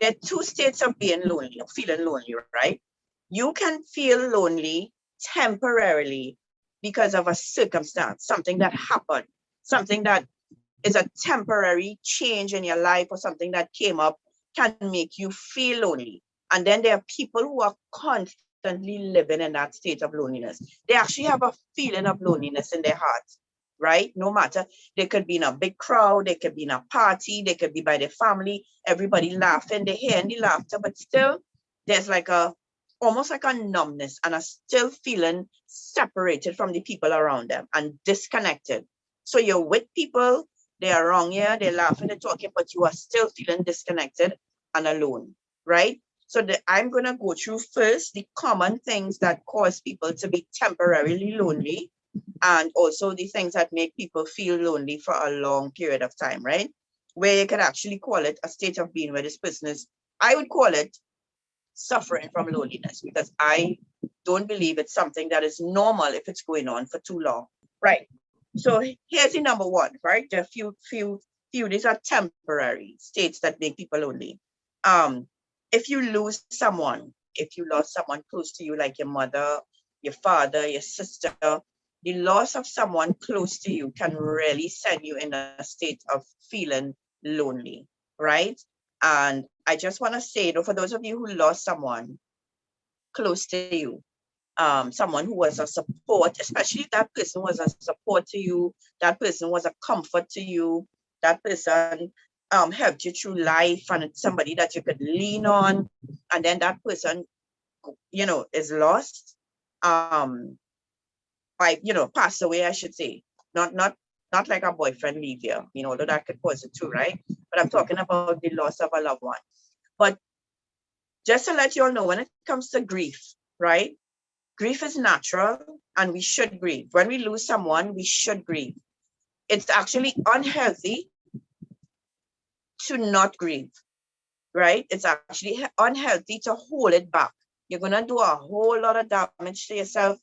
there are two states of being lonely, of feeling lonely, right? You can feel lonely temporarily because of a circumstance, something that happened, something that is a temporary change in your life or something that came up can make you feel lonely. And then there are people who are constantly living in that state of loneliness. They actually have a feeling of loneliness in their heart, right? No matter, they could be in a big crowd, they could be in a party, they could be by their family, everybody laughing, they hear the laughter, but still there's like a, almost like a numbness and a still feeling separated from the people around them and disconnected. So you're with people, they are around you, they're laughing, they're talking, but you are still feeling disconnected and alone, right? So I'm going to go through first the common things that cause people to be temporarily lonely, and also the things that make people feel lonely for a long period of time, right? Where you can actually call it a state of being where this person is, I would call it suffering from loneliness, because I don't believe it's something that is normal if it's going on for too long, right? So here's the number one, right? There are few, these are temporary states that make people lonely. If you lose someone, if you lost someone close to you, like your mother, your father, your sister, the loss of someone close to you can really send you in a state of feeling lonely, right? And I just want to say, though, for those of you who lost someone close to you, someone who was a support, especially if that person was a support to you, that person was a comfort to you, that person helped you through life, and it's somebody that you could lean on, and then that person, is lost, passed away, I should say. Not like a boyfriend leave you, although that could cause it too, right? But I'm talking about the loss of a loved one. But just to let you all know, when it comes to grief, right? Grief is natural and we should grieve. When we lose someone, we should grieve. It's actually unhealthy to not grieve, right? It's actually unhealthy to hold it back. You're going to do a whole lot of damage to yourself,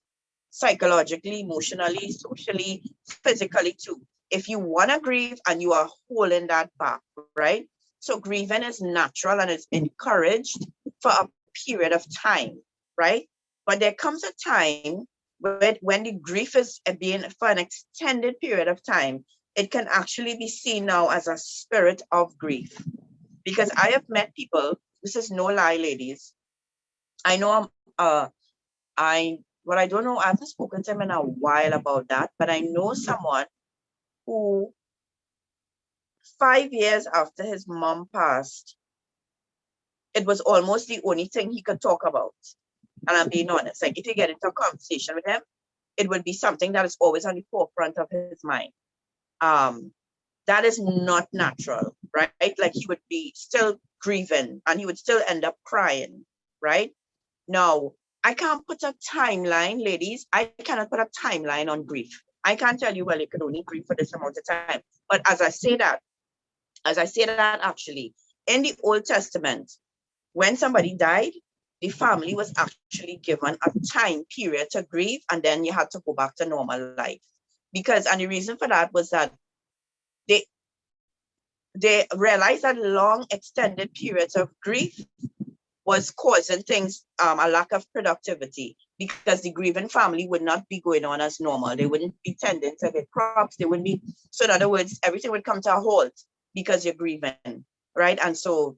psychologically, emotionally, socially, physically too, if you want to grieve and you are holding that back, right? So grieving is natural and it's encouraged for a period of time, right? But there comes a time when the grief is being for an extended period of time, it can actually be seen now as a spirit of grief. Because I have met people, this is no lie, ladies. I know I don't know, I haven't spoken to him in a while about that, but I know someone who 5 years after his mom passed, it was almost the only thing he could talk about. And I'm being honest, like if you get into a conversation with him, it would be something that is always on the forefront of his mind. That is not natural, right? Like he would be still grieving and he would still end up crying, right? Now, I can't put a timeline, ladies. I cannot put a timeline on grief. I can't tell you, well, you could only grieve for this amount of time. But as I say that actually, in the Old Testament, when somebody died, the family was actually given a time period to grieve, and then you had to go back to normal life. And the reason for that was that they realized that long extended periods of grief was causing things, a lack of productivity, because the grieving family would not be going on as normal. They wouldn't be tending to their crops. They wouldn't be, so in other words, everything would come to a halt because you're grieving, right? And so,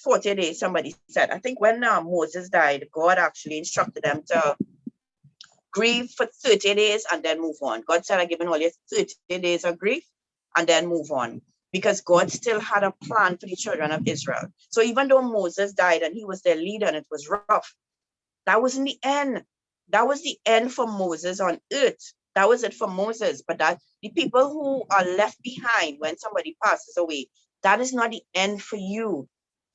40 days, somebody said, I think when Moses died, God actually instructed them to grieve for 30 days and then move on. God said, I'm giving all you 30 days of grief and then move on, because God still had a plan for the children of Israel. So even though Moses died and he was their leader and it was rough, that wasn't the end. That was the end for Moses on earth. That was it for Moses. But that the people who are left behind when somebody passes away, that is not the end for you.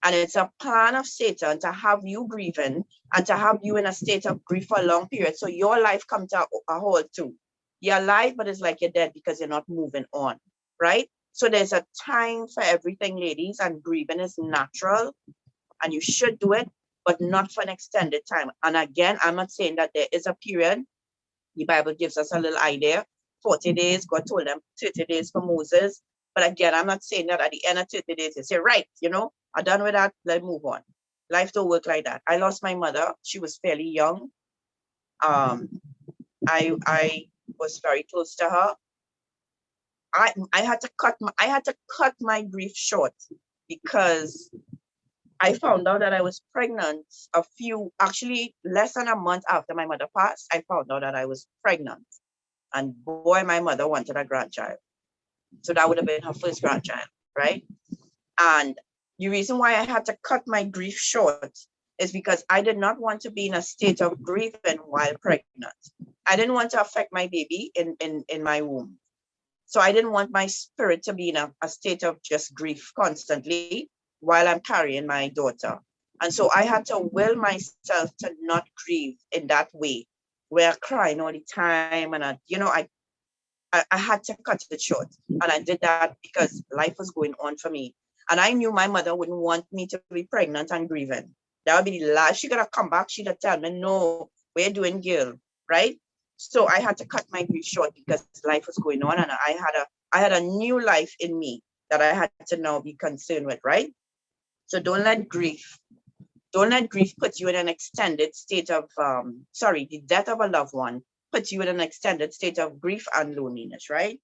And it's a plan of Satan to have you grieving and to have you in a state of grief for a long period. So your life comes to a halt too. You're alive, but it's like you're dead because you're not moving on, right? So there's a time for everything, ladies, and grieving is natural and you should do it, but not for an extended time. And again, I'm not saying that there is a period. The Bible gives us a little idea. 40 days, God told them 30 days for Moses. But again, I'm not saying that at the end of 30 days, you say, right, you know, I'm done with that, let's move on. Life don't work like that. I lost my mother. She was fairly young. I was very close to her. I had to cut my grief short because I found out that I was pregnant actually less than a month after my mother passed. I found out that I was pregnant. And boy, my mother wanted a grandchild. So that would have been her first grandchild, right? And the reason why I had to cut my grief short is because I did not want to be in a state of grieving while pregnant. I didn't want to affect my baby in my womb. So I didn't want my spirit to be in a state of just grief constantly while I'm carrying my daughter. And so I had to will myself to not grieve in that way, where I crying all the time. And I had to cut it short. And I did that because life was going on for me. And I knew my mother wouldn't want me to be pregnant and grieving. That would be the last. She gonna come back, she'd tell me, no, we're doing girl, right? So I had to cut my grief short because life was going on, and I had a new life in me that I had to now be concerned with, right? So don't let grief put you in an extended state of the death of a loved one puts you in an extended state of grief and loneliness, right?